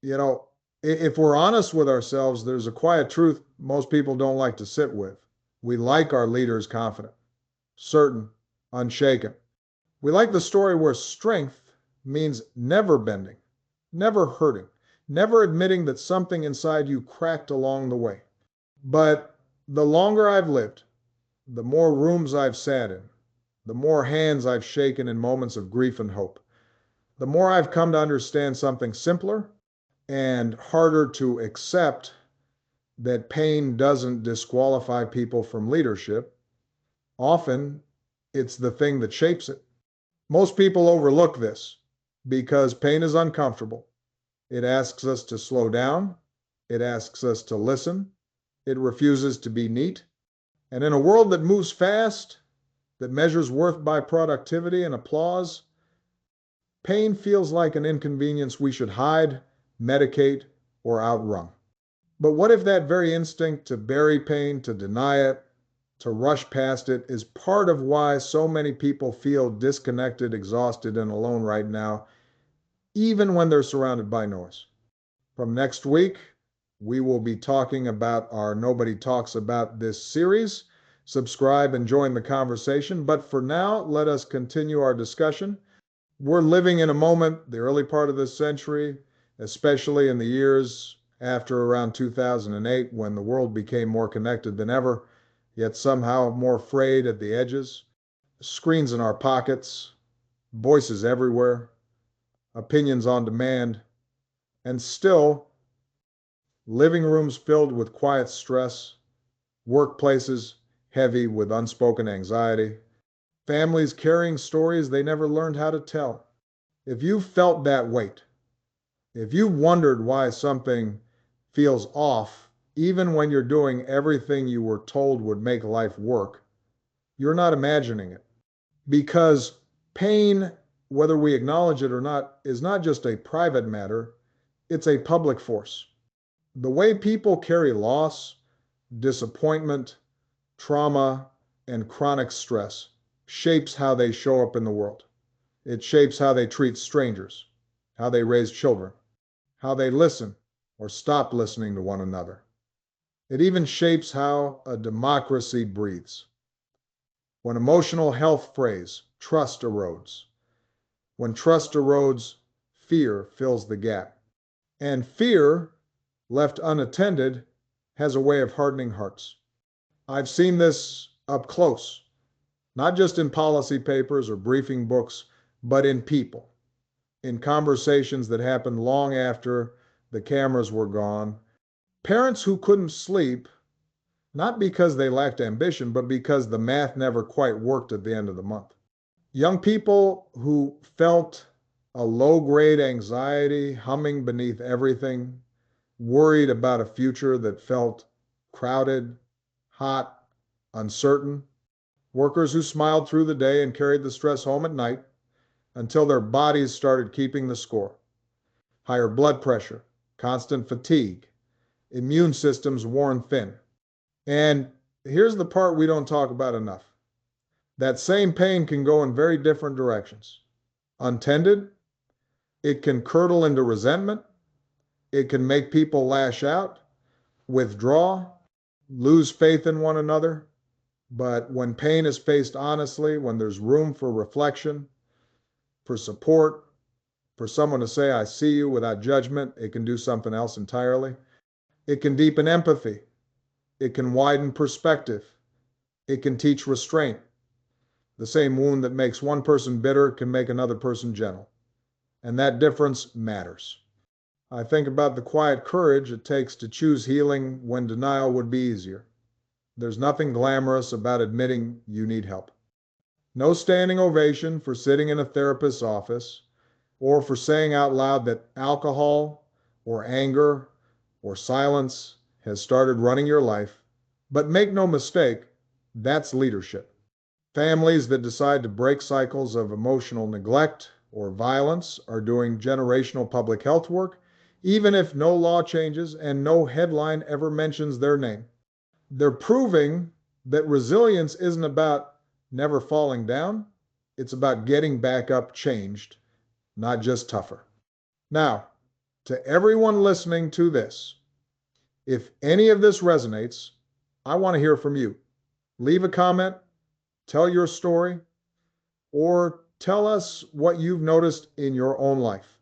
You know, if we're honest with ourselves, there's a quiet truth most people don't like to sit with. We like our leaders confident, certain, unshaken. We like the story where strength means never bending, never hurting, never admitting that something inside you cracked along the way. But the longer I've lived, the more rooms I've sat in, the more hands I've shaken in moments of grief and hope, the more I've come to understand something simpler and harder to accept, that pain doesn't disqualify people from leadership. Often, it's the thing that shapes it. Most people overlook this because pain is uncomfortable. It asks us to slow down. It asks us to listen. It refuses to be neat. And in a world that moves fast, that measures worth by productivity and applause, pain feels like an inconvenience we should hide, medicate, or outrun. But what if that very instinct to bury pain, to deny it, to rush past it, is part of why so many people feel disconnected, exhausted, and alone right now, even when they're surrounded by noise? From next week, we will be talking about our Nobody Talks About This series. Subscribe and join the conversation. But for now, let us continue our discussion. We're living in a moment, the early part of this century, especially in the years after around 2008, when the world became more connected than ever, yet somehow more frayed at the edges. Screens in our pockets, voices everywhere, opinions on demand, and still living rooms filled with quiet stress, workplaces heavy with unspoken anxiety, families carrying stories they never learned how to tell. If you felt that weight, if you wondered why something feels off, even when you're doing everything you were told would make life work, you're not imagining it. Because pain, whether we acknowledge it or not, is not just a private matter, it's a public force. The way people carry loss, disappointment, trauma, and chronic stress shapes how they show up in the world. It shapes how they treat strangers, how they raise children, how they listen or stop listening to one another. It even shapes how a democracy breathes. When emotional health frays, trust erodes. When trust erodes, fear fills the gap. And fear, left unattended, has a way of hardening hearts. I've seen this up close, not just in policy papers or briefing books, but in people, in conversations that happened long after the cameras were gone. Parents who couldn't sleep, not because they lacked ambition, but because the math never quite worked at the end of the month. Young people who felt a low grade anxiety humming beneath everything, worried about a future that felt crowded, hot, uncertain. Workers who smiled through the day and carried the stress home at night until their bodies started keeping the score. Higher blood pressure, constant fatigue, immune systems worn thin. And here's the part we don't talk about enough. That same pain can go in very different directions. Untended, it can curdle into resentment. It can make people lash out, withdraw, lose faith in one another. But when pain is faced honestly, when there's room for reflection, for support, for someone to say, I see you without judgment, it can do something else entirely. It can deepen empathy. It can widen perspective. It can teach restraint. The same wound that makes one person bitter can make another person gentle. And that difference matters. I think about the quiet courage it takes to choose healing when denial would be easier. There's nothing glamorous about admitting you need help. No standing ovation for sitting in a therapist's office or for saying out loud that alcohol or anger or silence has started running your life. But make no mistake, that's leadership. Families that decide to break cycles of emotional neglect or violence are doing generational public health work, even if no law changes and no headline ever mentions their name. They're proving that resilience isn't about never falling down, it's about getting back up changed, not just tougher. Now, To everyone listening to this, if any of this resonates, I want to hear from you. Leave a comment, tell your story, or tell us what you've noticed in your own life.